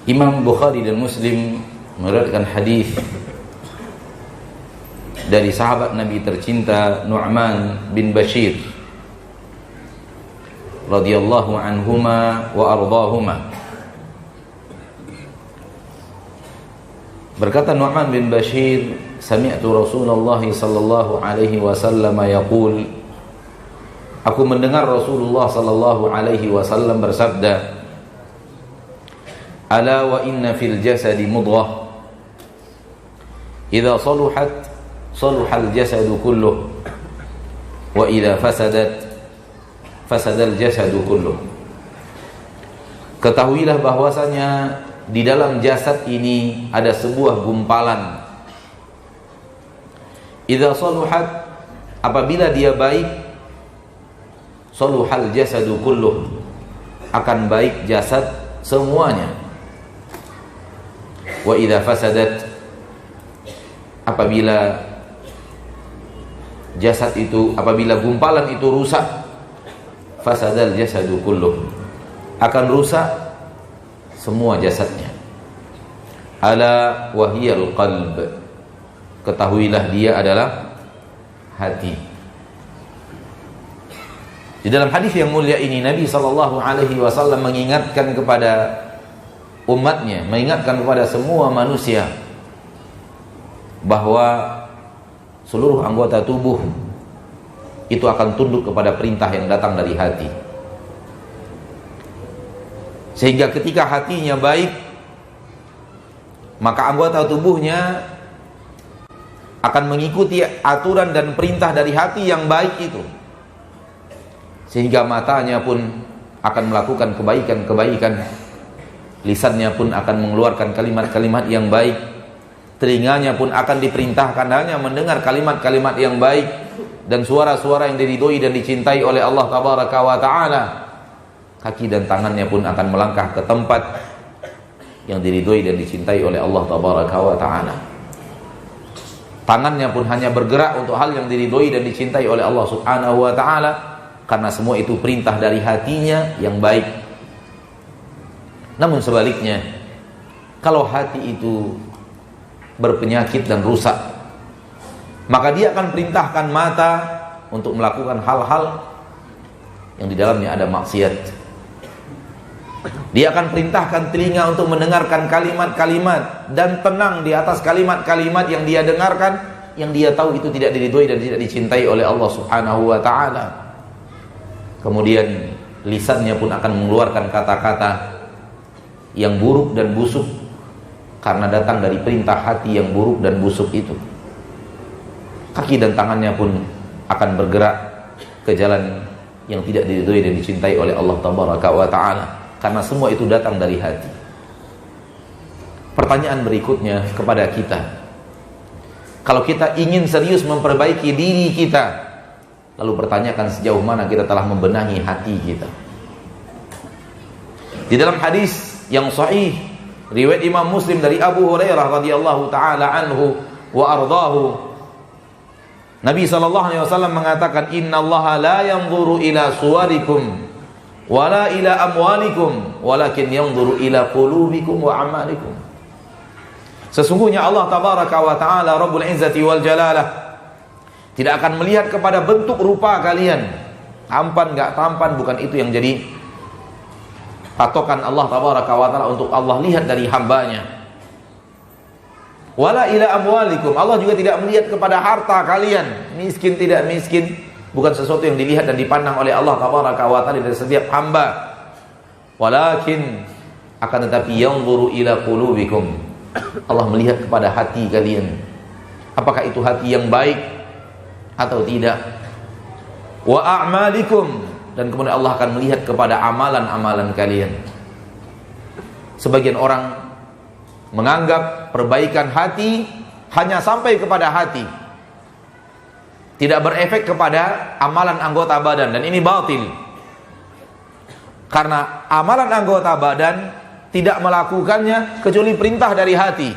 Imam Bukhari dan Muslim meriwayatkan hadis dari sahabat Nabi tercinta Nu'man bin Bashir radhiyallahu anhuma wa ardahuma. Berkata Nu'man bin Bashir, sami'tu Rasulullah sallallahu alaihi wasallam yaqul, aku mendengar Rasulullah sallallahu alaihi wasallam bersabda, ala wa inna fil jasadi mudghah idza saluhat saluhal jasadu kulluh wa idza fasadat fasadal jasadu kulluh. Ketahuilah bahwasanya di dalam jasad ini ada sebuah gumpalan. Idza saluhat, apabila dia baik, saluhal jasadu kulluh, akan baik jasad semuanya. Wa idza fasadat, apabila jasad itu, apabila gumpalan itu rusak, fasadal jasadu kulluh, akan rusak semua jasadnya. Ala wahiyal qalb, ketahuilah dia adalah hati. Di dalam hadis yang mulia ini Nabi sallallahu alaihi wasallam mengingatkan kepada umatnya, mengingatkan kepada semua manusia bahwa seluruh anggota tubuh itu akan tunduk kepada perintah yang datang dari hati. Sehingga ketika hatinya baik, maka anggota tubuhnya akan mengikuti aturan dan perintah dari hati yang baik itu. Sehingga matanya pun akan melakukan kebaikan-kebaikan, lisannya pun akan mengeluarkan kalimat-kalimat yang baik, telinganya pun akan diperintahkan hanya mendengar kalimat-kalimat yang baik dan suara-suara yang diridhoi dan dicintai oleh Allah tabaraka wa taala. Kaki dan tangannya pun akan melangkah ke tempat yang diridhoi dan dicintai oleh Allah tabaraka wa taala. Tangannya pun hanya bergerak untuk hal yang diridhoi dan dicintai oleh Allah subhanahu wa taala, karena semua itu perintah dari hatinya yang baik. Namun sebaliknya, kalau hati itu berpenyakit dan rusak, maka dia akan perintahkan mata untuk melakukan hal-hal yang di dalamnya ada maksiat. Dia akan perintahkan telinga untuk mendengarkan kalimat-kalimat dan tenang di atas kalimat-kalimat yang dia dengarkan, yang dia tahu itu tidak diridhoi dan tidak dicintai oleh Allah subhanahu wa ta'ala. Kemudian lisannya pun akan mengeluarkan kata-kata yang buruk dan busuk, karena datang dari perintah hati yang buruk dan busuk itu. Kaki dan tangannya pun akan bergerak ke jalan yang tidak diridhoi dan dicintai oleh Allah tabaraka wa ta'ala, karena semua itu datang dari hati. Pertanyaan berikutnya kepada kita, kalau kita ingin serius memperbaiki diri kita, lalu pertanyakan sejauh mana kita telah membenahi hati kita. Di dalam hadis yang sahih riwayat Imam Muslim dari Abu Hurairah radhiyallahu taala anhu wa ardahu, Nabi sallallahu alaihi wasallam mengatakan, innallaha la yanzuru ila suwarikum wala ila amwalikum walakin yanzuru ila qulubikum wa a'malikum. Sesungguhnya Allah tabaraka wa taala Rabbul Izzati wal Jalalah tidak akan melihat kepada bentuk rupa kalian, tampan enggak tampan, bukan itu yang jadi patokan Allah tabaraka wa taala untuk Allah lihat dari hambanya. Wala ila amwalikum, Allah juga tidak melihat kepada harta kalian, miskin tidak miskin, bukan sesuatu yang dilihat dan dipandang oleh Allah tabaraka wa taala dari setiap hamba. Walakin, akan tetapi yanzuru ila qulubikum, Allah melihat kepada hati kalian, apakah itu hati yang baik atau tidak. Wa a'malikum, dan kemudian Allah akan melihat kepada amalan-amalan kalian. Sebagian orang menganggap perbaikan hati hanya sampai kepada hati, tidak berefek kepada amalan anggota badan, dan ini batil. Karena amalan anggota badan tidak melakukannya kecuali perintah dari hati.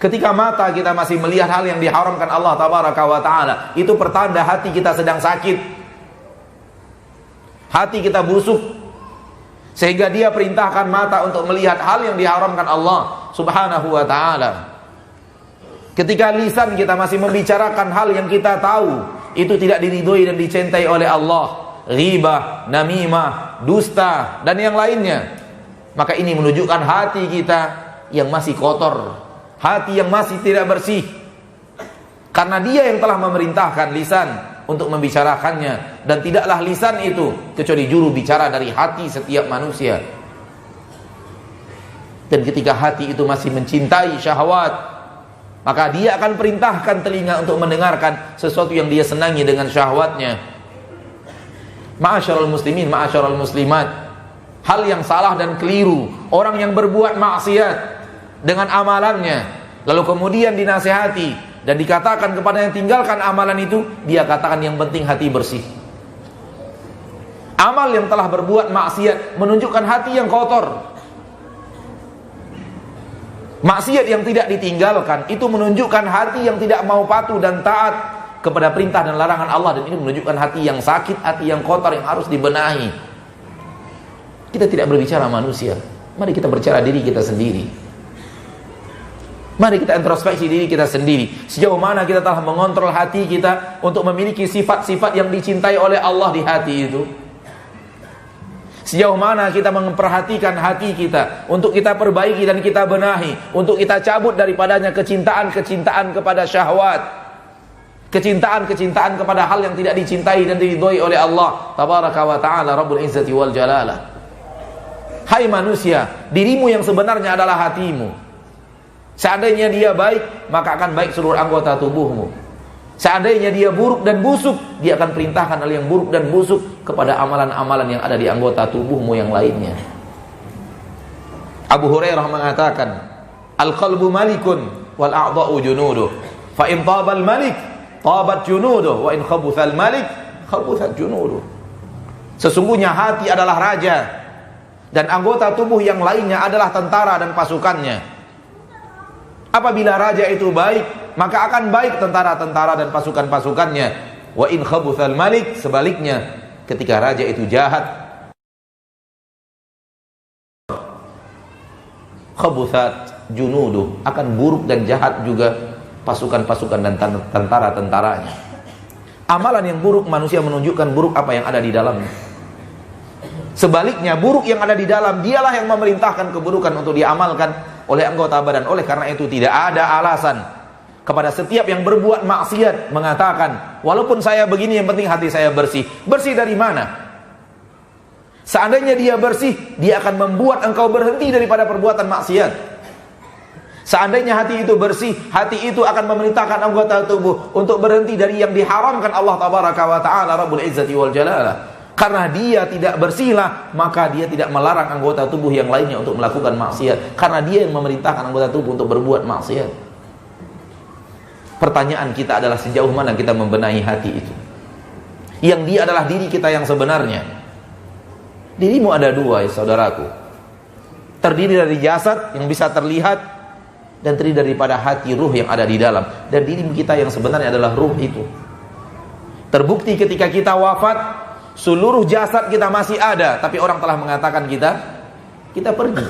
Ketika mata kita masih melihat hal yang diharamkan Allah tabaraka wa ta'ala, itu pertanda hati kita sedang sakit, hati kita busuk. Sehingga dia perintahkan mata untuk melihat hal yang diharamkan Allah Subhanahu wa ta'ala. Ketika lisan kita masih membicarakan hal yang kita tahu itu tidak diridhoi dan dicintai oleh Allah, ghibah, namimah, dusta, dan yang lainnya, maka ini menunjukkan hati kita yang masih kotor, hati yang masih tidak bersih. Karena dia yang telah memerintahkan lisan untuk membicarakannya, dan tidaklah lisan itu kecuali juru bicara dari hati setiap manusia. Dan ketika hati itu masih mencintai syahwat, maka dia akan perintahkan telinga untuk mendengarkan sesuatu yang dia senangi dengan syahwatnya. Ma'asyiral muslimin, ma'asyiral muslimat, hal yang salah dan keliru orang yang berbuat maksiat dengan amalannya, lalu kemudian dinasihati dan dikatakan kepada yang tinggalkan amalan itu, dia katakan yang penting hati bersih. Amal yang telah berbuat maksiat menunjukkan hati yang kotor. Maksiat yang tidak ditinggalkan itu menunjukkan hati yang tidak mau patuh dan taat kepada perintah dan larangan Allah, dan ini menunjukkan hati yang sakit, hati yang kotor yang harus dibenahi. Kita tidak berbicara manusia, mari kita berbicara diri kita sendiri. Mari kita introspeksi diri kita sendiri. Sejauh mana kita telah mengontrol hati kita untuk memiliki sifat-sifat yang dicintai oleh Allah di hati itu? Sejauh mana kita memperhatikan hati kita untuk kita perbaiki dan kita benahi, untuk kita cabut daripadanya kecintaan-kecintaan kepada syahwat, kecintaan-kecintaan kepada hal yang tidak dicintai dan diridhoi oleh Allah Tabaraka wa ta'ala Rabbul Izzati wal Jalalah. Hai manusia, dirimu yang sebenarnya adalah hatimu. Seandainya dia baik, maka akan baik seluruh anggota tubuhmu. Seandainya dia buruk dan busuk, dia akan perintahkan hal yang buruk dan busuk kepada amalan-amalan yang ada di anggota tubuhmu yang lainnya. Abu Hurairah mengatakan, al-qalbu malikun wal a'dha'u junuduh, fa in tabal malik tabat junuduh, wa in khabuthal malik khabuthat junuduh. Sesungguhnya hati adalah raja, dan anggota tubuh yang lainnya adalah tentara dan pasukannya. Apabila raja itu baik, maka akan baik tentara-tentara dan pasukan-pasukannya. Wa in khabuthal malik, sebaliknya, ketika raja itu jahat, khabuthat junuduh, akan buruk dan jahat juga pasukan-pasukan dan tentara-tentaranya. Amalan yang buruk, manusia menunjukkan buruk apa yang ada di dalamnya. Sebaliknya, buruk yang ada di dalam, dialah yang memerintahkan keburukan untuk diamalkan oleh anggota badan. Oleh karena itu tidak ada alasan kepada setiap yang berbuat maksiat mengatakan, walaupun saya begini yang penting hati saya bersih. Bersih dari mana? Seandainya dia bersih, dia akan membuat engkau berhenti daripada perbuatan maksiat. Seandainya hati itu bersih, hati itu akan memerintahkan anggota tubuh untuk berhenti dari yang diharamkan Allah Tabaraka wa ta'ala Rabbul Izzati wal Jalalah. Karena dia tidak bersihlah, maka dia tidak melarang anggota tubuh yang lainnya untuk melakukan maksiat. Karena dia yang memerintahkan anggota tubuh untuk berbuat maksiat. Pertanyaan kita adalah sejauh mana kita membenahi hati itu, yang dia adalah diri kita yang sebenarnya. Dirimu ada dua, ya saudaraku. Terdiri dari jasad yang bisa terlihat, dan terdiri daripada hati, ruh yang ada di dalam. Dan diri kita yang sebenarnya adalah ruh itu. Terbukti ketika kita wafat, seluruh jasad kita masih ada, tapi orang telah mengatakan kita pergi.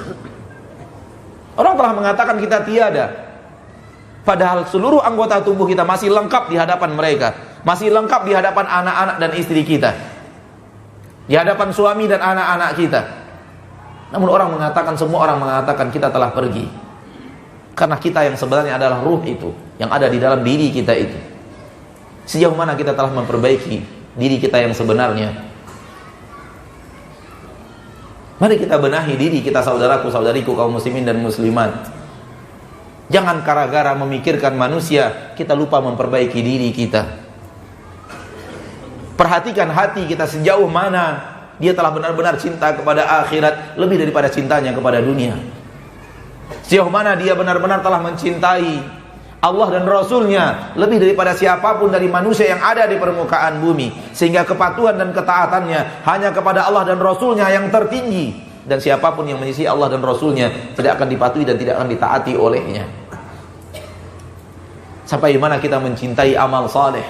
Orang telah mengatakan kita tiada. Padahal seluruh anggota tubuh kita masih lengkap di hadapan mereka, masih lengkap di hadapan anak-anak dan istri kita, di hadapan suami dan anak-anak kita. Namun semua orang mengatakan kita telah pergi. Karena kita yang sebenarnya adalah ruh itu, yang ada di dalam diri kita itu. Sejauh mana kita telah memperbaiki diri kita yang sebenarnya? Mari kita benahi diri kita, saudaraku, saudariku, kaum muslimin dan muslimat. Jangan gara-gara memikirkan manusia, kita lupa memperbaiki diri kita. Perhatikan hati kita sejauh mana dia telah benar-benar cinta kepada akhirat lebih daripada cintanya kepada dunia. Sejauh mana dia benar-benar telah mencintai Allah dan Rasulnya lebih daripada siapapun dari manusia yang ada di permukaan bumi, sehingga kepatuhan dan ketaatannya hanya kepada Allah dan Rasulnya yang tertinggi, dan siapapun yang menyisihi Allah dan Rasulnya tidak akan dipatuhi dan tidak akan ditaati olehnya. Sampai mana kita mencintai amal saleh,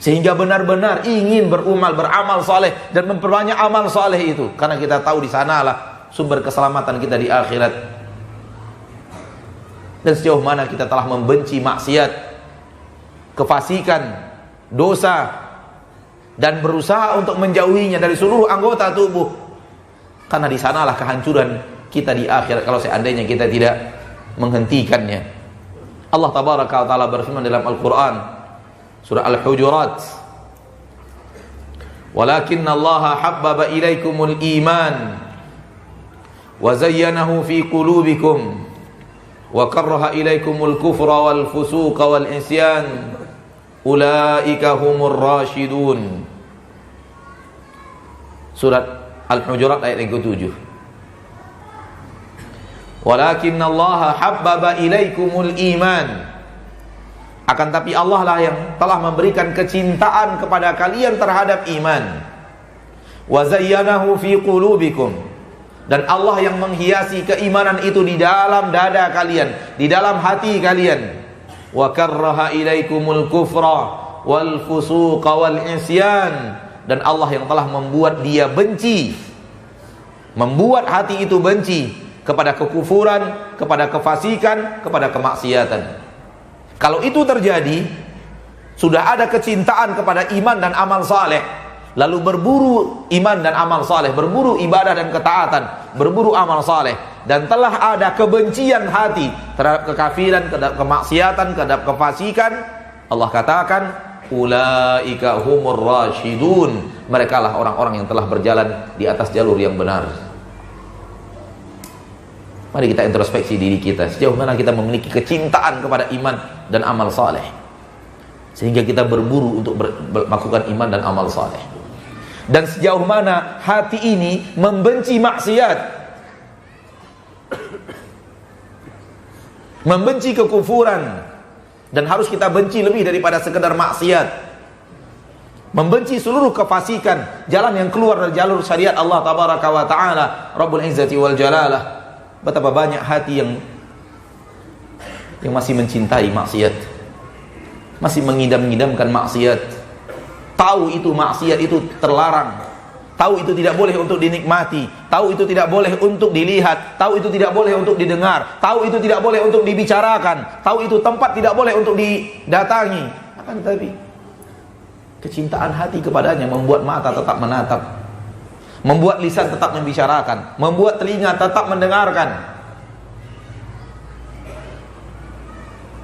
Sehingga benar-benar ingin beramal saleh dan memperbanyak amal saleh itu, karena kita tahu di sanalah sumber keselamatan kita di akhirat. Dan sejauh mana kita telah membenci maksiat, kefasikan, dosa, dan berusaha untuk menjauhinya dari seluruh anggota tubuh, karena di sanalah kehancuran kita di akhirat kalau seandainya kita tidak menghentikannya. Allah tabaraka wa taala berfirman dalam Al-Quran surah Al-Hujurat, "Walakinna Allah habbaba ilaikumul iman wa zayyanahu fi qulubikum wa karraha ilaikumul kufra wal fusuqa wal isyan ulaika humur rasyidun." Surat Al-Hujurat ayat yang ke-7. "Walakinna Allah habbaba ilaikumul iman." Akan tapi Allah lah yang telah memberikan kecintaan kepada kalian terhadap iman. Wa zayyanahu fi qulubikum. Dan Allah yang menghiasi keimanan itu di dalam dada kalian, di dalam hati kalian. Wa karraha ilaikumul kufra wal fusuqa wal isyan. Dan Allah yang telah membuat dia benci, membuat hati itu benci kepada kekufuran, kepada kefasikan, kepada kemaksiatan. Kalau itu terjadi, sudah ada kecintaan kepada iman dan amal saleh, lalu berburu iman dan amal saleh, berburu ibadah dan ketaatan, berburu amal saleh, dan telah ada kebencian hati terhadap kekafiran, terhadap kemaksiatan, terhadap kefasikan, Allah katakan ulaika humur rasyidun, mereka lah orang-orang yang telah berjalan di atas jalur yang benar. Mari kita introspeksi diri kita, sejauh mana kita memiliki kecintaan kepada iman dan amal saleh, sehingga kita berburu untuk melakukan iman dan amal saleh. Dan sejauh mana hati ini membenci maksiat, membenci kekufuran, dan harus kita benci lebih daripada sekedar maksiat, membenci seluruh kefasikan, jalan yang keluar dari jalur syariat Allah tabaraka wa ta'ala Rabbul Izzati wal Jalalah. Betapa banyak hati yang masih mencintai maksiat, masih mengidam-idamkan maksiat, tahu itu maksiat itu terlarang, tahu itu tidak boleh untuk dinikmati, tahu itu tidak boleh untuk dilihat, tahu itu tidak boleh untuk didengar, tahu itu tidak boleh untuk dibicarakan, tahu itu tempat tidak boleh untuk didatangi. Akan tetapi kecintaan hati kepadanya membuat mata tetap menatap, membuat lisan tetap membicarakan, membuat telinga tetap mendengarkan.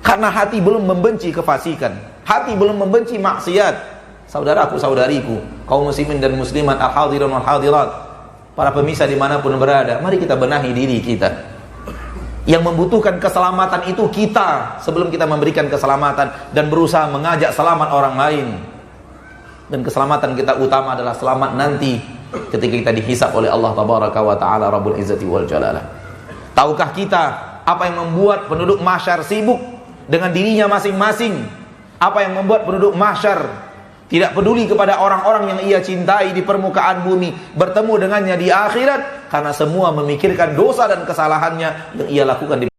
Karena hati belum membenci kefasikan, hati belum membenci maksiat. Saudaraku, saudariku, kaum muslimin dan muslimat, al-hadirin wal hadirat, para pemirsa dimanapun berada, mari kita benahi diri kita. Yang membutuhkan keselamatan itu kita, sebelum kita memberikan keselamatan dan berusaha mengajak selamat orang lain. Dan keselamatan kita utama adalah selamat nanti ketika kita dihisab oleh Allah tabaraka wa ta'ala Rabbul Izzati wal Jalalah. Tahukah kita apa yang membuat penduduk mahsyar sibuk dengan dirinya masing-masing? Apa yang membuat penduduk mahsyar tidak peduli kepada orang-orang yang ia cintai di permukaan bumi, bertemu dengannya di akhirat? Karena semua memikirkan dosa dan kesalahannya yang ia lakukan di